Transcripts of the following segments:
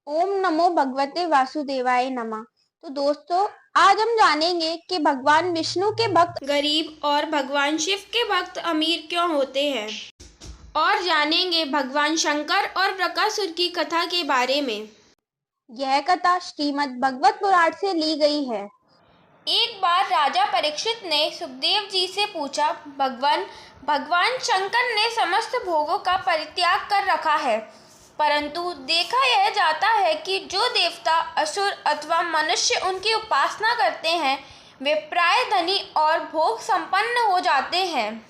ओम नमो भगवते वासुदेवाय नमः। तो दोस्तों, आज हम जानेंगे कि भगवान विष्णु के भक्त गरीब और भगवान शिव के भक्त अमीर क्यों होते हैं, और जानेंगे भगवान शंकर और बकासुर की कथा के बारे में। यह कथा श्रीमद् भागवत पुराण से ली गई है। एक बार राजा परीक्षित ने सुखदेव जी से पूछा, भगवान शंकर ने समस्त भोगों का परित्याग कर रखा है, परंतु देखा यह जाता है कि जो देवता, असुर अथवा मनुष्य उनकी उपासना करते हैं, वे प्राय धनी और भोग संपन्न हो जाते हैं।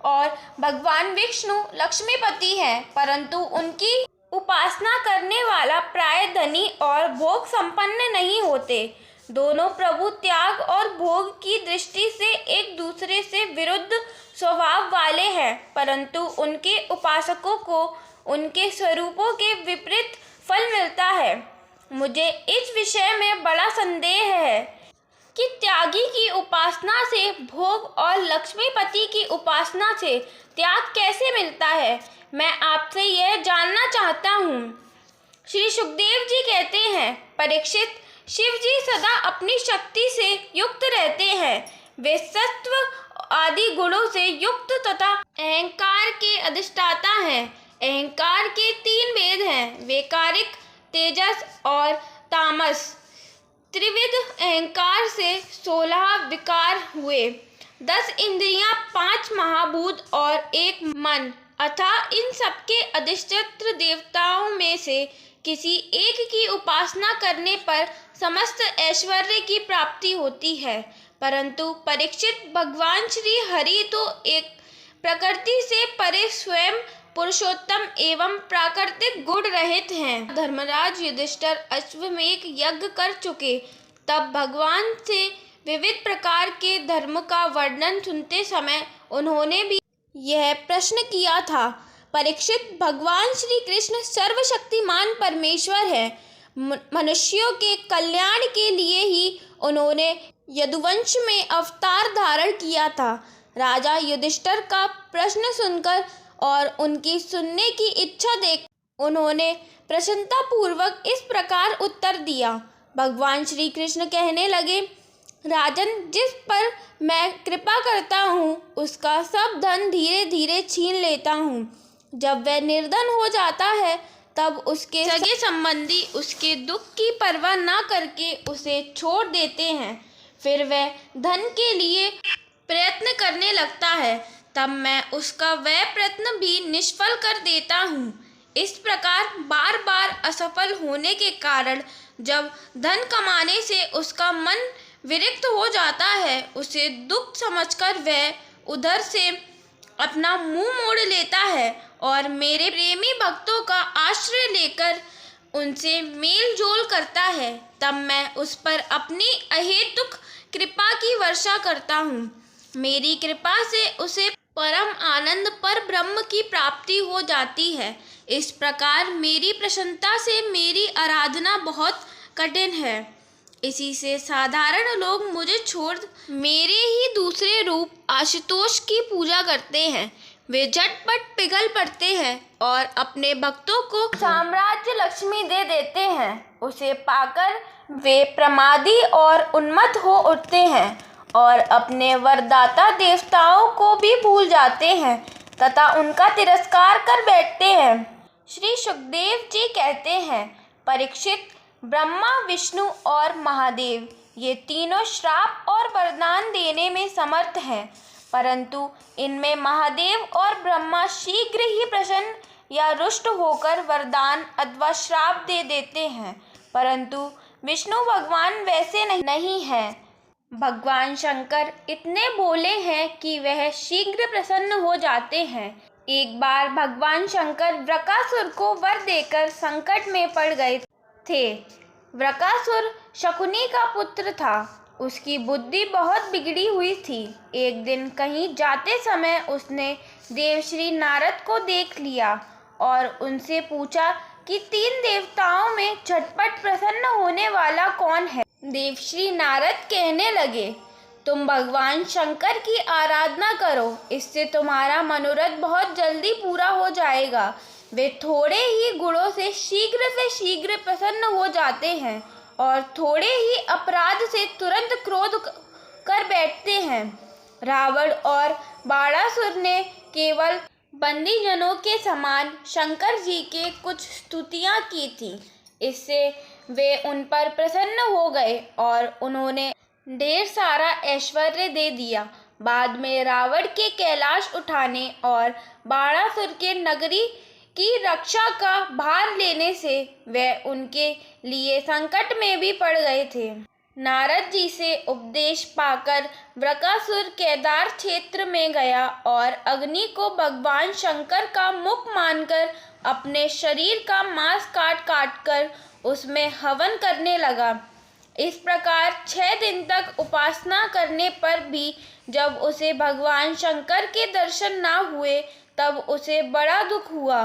और भगवान विष्णु लक्ष्मीपति हैं, परंतु उनकी उपासना करने वाला प्राय धनी और भोग संपन्न नहीं होते। दोनों प्रभु त्याग और भोग की दृष्टि से एक दूसरे से विरुद्ध स्वभाव वाले हैं, परंतु उनके उपासकों को उनके स्वरूपों के विपरीत फल मिलता है। मुझे इस विषय में बड़ा संदेह है कि त्यागी की उपासना से भोग और लक्ष्मीपति की उपासना से त्याग कैसे मिलता है। मैं आपसे यह जानना चाहता हूँ। श्री सुखदेव जी कहते हैं, परीक्षित, शिव जी सदा अपनी शक्ति से युक्त रहते हैं। वे सत्व आदि गुणों से युक्त तथा अहंकार के अधिष्ठाता हैं। अहंकार के 3 भेद हैं, वैकारिक, तेजस और तामस। त्रिविध अहंकार से 16 विकार हुए, 10 इंद्रियां, 5 महाभूत और 1 मन, अतः इन सबके अधिष्ठात्र देवताओं में से किसी एक की उपासना करने पर समस्त ऐश्वर्य की प्राप्ति होती है। परंतु परीक्षित, भगवान श्री हरि तो एक प्रकृति से परे स्वयं पुरुषोत्तम एवं प्राकृतिक गुण रहित हैं। धर्मराज युधिष्ठिर अश्वमेध यज्ञ कर चुके, तब भगवान से विविध प्रकार के धर्म का वर्णन सुनते समय उन्होंने भी यह प्रश्न किया था, परीक्षित, भगवान श्री कृष्ण सर्वशक्तिमान परमेश्वर है। मनुष्यों के कल्याण के लिए ही उन्होंने यदुवंश में अवतार धारण किया था। राजा युधिष्ठिर का प्रश्न सुनकर और उनकी सुनने की इच्छा देख उन्होंने प्रसन्नता पूर्वक इस प्रकार उत्तर दिया। भगवान श्री कृष्ण कहने लगे, राजन, जिस पर मैं कृपा करता हूँ उसका सब धन धीरे धीरे छीन लेता हूँ। जब वह निर्धन हो जाता है तब उसके सगे संबंधी उसके दुख की परवाह न करके उसे छोड़ देते हैं। फिर वह धन के लिए प्रयत्न करने लगता है, तब मैं उसका वह प्रयत्न भी निष्फल कर देता हूँ। इस प्रकार बार बार असफल होने के कारण जब धन कमाने से उसका मन विरक्त हो जाता है, उसे दुख समझकर वह उधर से अपना मुंह मोड़ लेता है और मेरे प्रेमी भक्तों का आश्रय लेकर उनसे मेल जोल करता है। तब मैं उस पर अपनी अहेतुक कृपा की वर्षा करता हूँ। मेरी कृपा से उसे परम आनंद पर ब्रह्म की प्राप्ति हो जाती है। इस प्रकार मेरी प्रसन्नता से मेरी आराधना बहुत कठिन है। इसी से साधारण लोग मुझे छोड़ मेरे ही दूसरे रूप आशुतोष की पूजा करते हैं। वे झटपट पिघल पड़ते हैं और अपने भक्तों को साम्राज्य लक्ष्मी दे देते हैं। उसे पाकर वे प्रमादी और उन्मत्त हो उठते हैं और अपने वरदाता देवताओं को भी भूल जाते हैं तथा उनका तिरस्कार कर बैठते हैं। श्री सुखदेव जी कहते हैं, परीक्षित, ब्रह्मा, विष्णु और महादेव ये तीनों श्राप और वरदान देने में समर्थ हैं, परंतु इनमें महादेव और ब्रह्मा शीघ्र ही प्रसन्न या रुष्ट होकर वरदान अथवा श्राप दे देते हैं, परंतु विष्णु भगवान वैसे नहीं हैं। भगवान शंकर इतने भोले हैं कि वह शीघ्र प्रसन्न हो जाते हैं। एक बार भगवान शंकर बकासुर को वर देकर संकट में पड़ गए थे। बकासुर शकुनी का पुत्र था। उसकी बुद्धि बहुत बिगड़ी हुई थी। एक दिन कहीं जाते समय उसने देवश्री नारद को देख लिया और उनसे पूछा कि 3 देवताओं में झटपट प्रसन्न होने वाला कौन है। देवश्री नारद कहने लगे, तुम भगवान शंकर की आराधना करो, इससे तुम्हारा मनोरथ बहुत जल्दी पूरा हो जाएगा। वे थोड़े ही गुणों से शीघ्र प्रसन्न हो जाते हैं और थोड़े ही अपराध से तुरंत क्रोध कर बैठते हैं। रावण और बाणासुर ने केवल बंदीजनों के समान शंकर जी के कुछ स्तुतियां की थी। इससे वे उन पर प्रसन्न हो गए और उन्होंने ढेर सारा ऐश्वर्य दे दिया। बाद में रावण के कैलाश उठाने और बाणासुर के नगरी की रक्षा का भार लेने से वे उनके लिए संकट में भी पड़ गए थे। नारद जी से उपदेश पाकर वृकासुर केदार क्षेत्र में गया और अग्नि को भगवान शंकर का मुख मानकर अपने शरीर का मांस काट काट कर उसमें हवन करने लगा। इस प्रकार 6 दिन तक उपासना करने पर भी जब उसे भगवान शंकर के दर्शन न हुए तब उसे बड़ा दुख हुआ।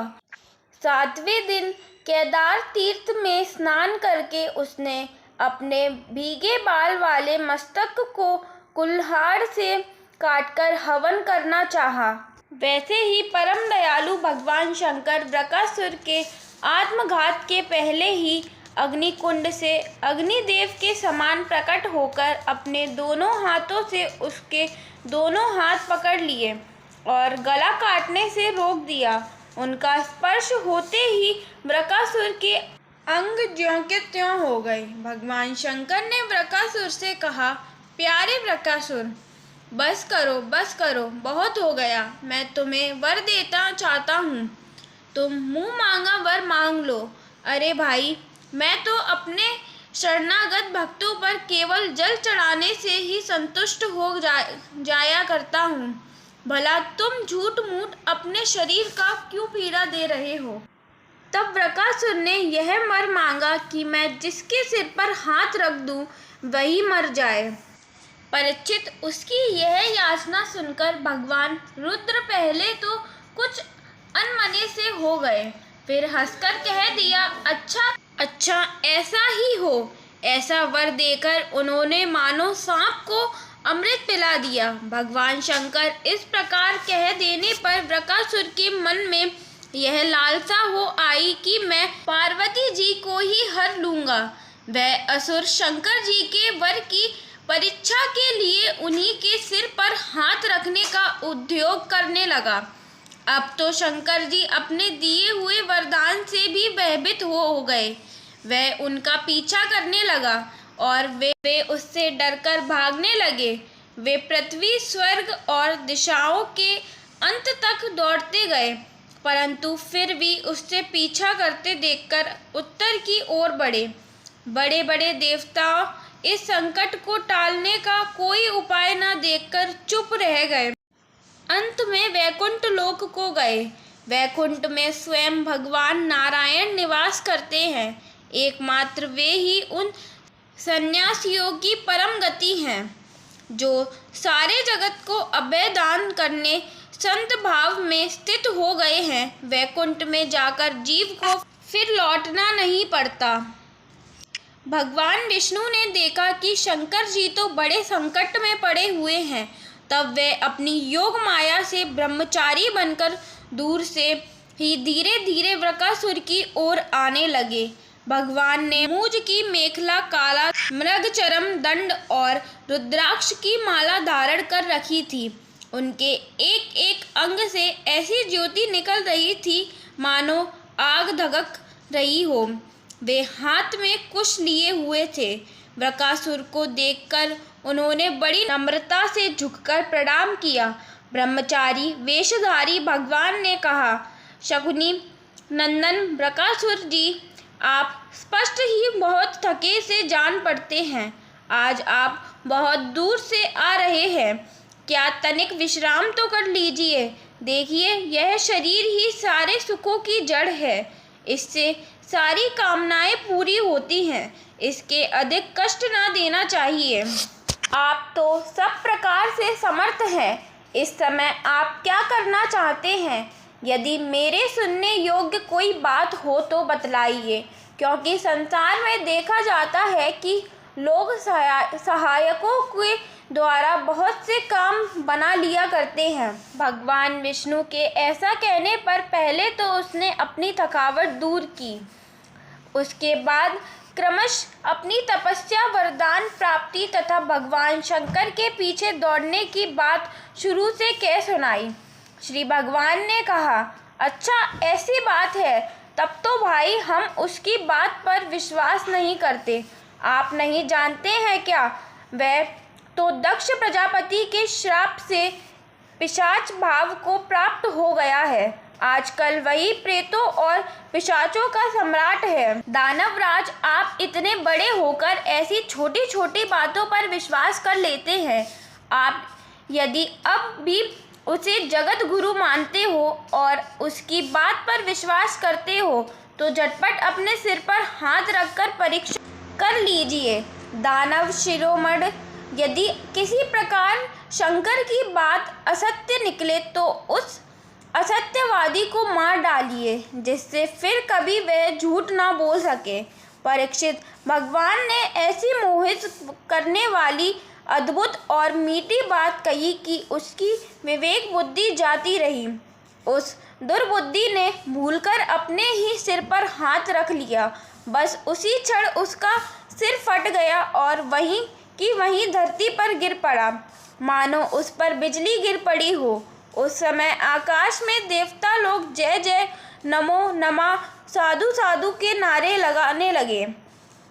7वें दिन केदार तीर्थ में स्नान करके उसने अपने भीगे बाल वाले मस्तक को कुल्हाड़ से काटकर हवन करना चाहा। वैसे ही परम दयालु भगवान शंकर वृकासुर के आत्मघात के पहले ही अग्निकुंड से अग्निदेव के समान प्रकट होकर अपने दोनों हाथों से उसके दोनों हाथ पकड़ लिए और गला काटने से रोक दिया। उनका स्पर्श होते ही वृकासुर के अंग ज्यों के त्यों हो गए। भगवान शंकर ने वृकासुर से कहा, प्यारे वृकासुर, बस करो, बहुत हो गया। मैं तुम्हें वर देता चाहता हूँ, तुम मुँह मांगा वर मांग लो। अरे भाई, मैं तो अपने शरणागत भक्तों पर केवल जल चढ़ाने से ही संतुष्ट हो जाया करता हूँ। भला तुम झूठ मूठ अपने शरीर का क्यों पीड़ा दे रहे हो? तब वृकासुर ने यह वर मांगा कि मैं जिसके सिर पर हाथ रख दूं वही मर जाए। परीक्षित, उसकी यह याचना सुनकर भगवान रुद्र पहले तो कुछ अनमने से हो गए, फिर हंसकर कह दिया, अच्छा ऐसा ही हो। ऐसा वर देकर उन्होंने मानो सांप को अमृत पिला दिया। भगवान शंकर इस प्रकार कह देने पर वृकासुर के मन में यह लालसा हो आई कि मैं पार्वती जी को ही हर लूंगा। वह असुर शंकर जी के वर की परीक्षा के लिए उन्हीं के सिर पर हाथ रखने का उद्योग करने लगा। अब तो शंकर जी अपने दिए हुए वरदान से भी भयभीत हो गए। वह उनका पीछा करने लगा और वे उससे डरकर भागने लगे। वे पृथ्वी, स्वर्ग और दिशाओं के अंत तक दौड़ते गए, परंतु फिर भी उससे पीछा करते देखकर उत्तर की ओर बढ़े। बड़े बड़े देवताओं इस संकट को टालने का कोई उपाय न देखकर चुप रह गए। अंत में वैकुंठ लोक को गए। वैकुंठ में स्वयं भगवान नारायण निवास करते हैं। एकमात्र वे ही उन सन्यासियों की परम गति हैं जो सारे जगत को अभय दान करने संत भाव में स्थित हो गए हैं। वैकुंठ में जाकर जीव को फिर लौटना नहीं पड़ता। भगवान विष्णु ने देखा कि शंकर जी तो बड़े संकट में पड़े हुए हैं, तब वे अपनी योग माया से ब्रह्मचारी बनकर दूर से ही धीरे धीरे वृकासुर की ओर आने लगे। भगवान ने मूज की मेखला, काला मृगचरम दंड और रुद्राक्ष की माला धारण कर रखी थी। उनके एक एक अंग से ऐसी ज्योति निकल रही थी मानो आग धधक रही हो। वे हाथ में कुश लिए हुए थे। वृकासुर को देखकर उन्होंने बड़ी नम्रता से झुककर प्रणाम किया। ब्रह्मचारी वेशधारी भगवान ने कहा, शकुनी नंदन वृकासुर जी, आप स्पष्ट ही बहुत थके से जान पड़ते हैं। आज आप बहुत दूर से आ रहे हैं, क्या तनिक विश्राम तो कर लीजिए। देखिए, यह शरीर ही सारे सुखों की जड़ है। इससे सारी कामनाएं पूरी होती हैं। इसके अधिक कष्ट ना देना चाहिए। आप तो सब प्रकार से समर्थ हैं। इस समय आप क्या करना चाहते हैं? यदि मेरे सुनने योग्य कोई बात हो तो बतलाइए, क्योंकि संसार में देखा जाता है कि लोग सहायकों के द्वारा बहुत से काम बना लिया करते हैं। भगवान विष्णु के ऐसा कहने पर पहले तो उसने अपनी थकावट दूर की, उसके बाद क्रमशः अपनी तपस्या, वरदान प्राप्ति तथा भगवान शंकर के पीछे दौड़ने की बात शुरू से कह सुनाई। श्री भगवान ने कहा, अच्छा ऐसी बात है, तब तो भाई हम उसकी बात पर विश्वास नहीं करते। आप नहीं जानते हैं क्या, वह तो दक्ष प्रजापति के श्राप से पिशाच भाव को प्राप्त हो गया है। आजकल वही प्रेतों और पिशाचों का सम्राट है। दानवराज, आप इतने बड़े होकर ऐसी छोटी छोटी बातों पर विश्वास कर लेते हैं। आप यदि अब भी उसे जगत गुरु मानते हो और उसकी बात पर विश्वास करते हो तो झटपट अपने सिर पर हाथ रखकर परीक्षा कर लीजिए। दानव शिरोमणि, यदि किसी प्रकार शंकर की बात असत्य निकले तो उस असत्यवादी को मार डालिए, जिससे फिर कभी वह झूठ ना बोल सके। परीक्षित, भगवान ने ऐसी मोहित करने वाली अद्भुत और मीठी बात कही कि उसकी विवेक बुद्धि जाती रही। उस दुर्बुद्धि ने भूलकर अपने ही सिर पर हाथ रख लिया। बस उसी क्षण उसका सिर फट गया और वहीं की वहीं धरती पर गिर पड़ा, मानो उस पर बिजली गिर पड़ी हो। उस समय आकाश में देवता लोग जय जय, नमो नमः, साधु साधु के नारे लगाने लगे।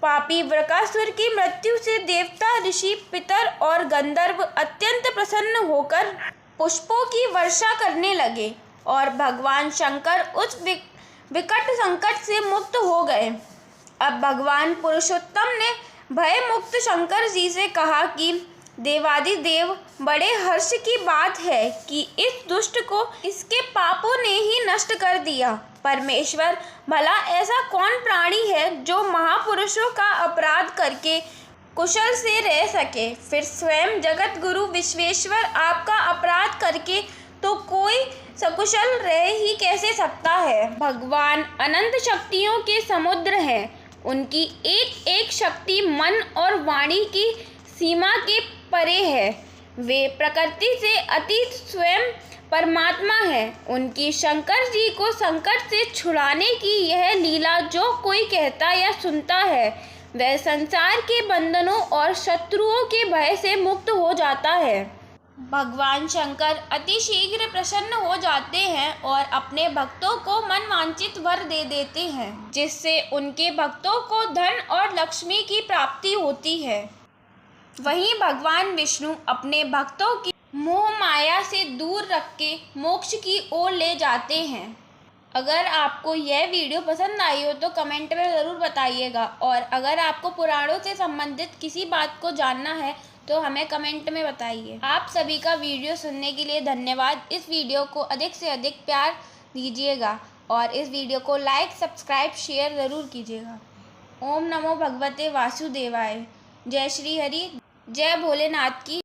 पापी वृकासुर की मृत्यु से देवता, ऋषि, पितर और गंधर्व अत्यंत प्रसन्न होकर पुष्पों की वर्षा करने लगे और भगवान शंकर उस विकट संकट से मुक्त हो गए। अब भगवान पुरुषोत्तम ने भय मुक्त शंकर जी से कहा कि देवादिदेव, बड़े हर्ष की बात है कि इस दुष्ट को इसके पापों ने ही नष्ट कर दिया। परमेश्वर, भला ऐसा कौन प्राणी है जो महापुरुषों का अपराध करके कुशल से रह सके? फिर स्वयं जगत गुरु विश्वेश्वर आपका अपराध करके तो कोई सकुशल रह ही कैसे सकता है? भगवान अनंत शक्तियों के समुद्र हैं। उनकी एक एक शक्ति मन और वाणी की सीमा के परे है। वे प्रकृति से अतीत स्वयं परमात्मा है। उनकी शंकर जी को संकट से छुड़ाने की यह लीला जो कोई कहता या सुनता है, वह संसार के बंधनों और शत्रुओं के भय से मुक्त हो जाता है। भगवान शंकर अति शीघ्र प्रसन्न हो जाते हैं और अपने भक्तों को मनवांछित वर दे देते हैं, जिससे उनके भक्तों को धन और लक्ष्मी की प्राप्ति होती है। वहीं भगवान विष्णु अपने भक्तों की मोह माया से दूर रख के मोक्ष की ओर ले जाते हैं। अगर आपको यह वीडियो पसंद आई हो तो कमेंट में ज़रूर बताइएगा, और अगर आपको पुराणों से संबंधित किसी बात को जानना है तो हमें कमेंट में बताइए। आप सभी का वीडियो सुनने के लिए धन्यवाद। इस वीडियो को अधिक से अधिक प्यार दीजिएगा और इस वीडियो को लाइक, सब्सक्राइब, शेयर ज़रूर कीजिएगा। ओम नमो भगवते वासुदेवाय। जय श्री हरि, जय भोलेनाथ की।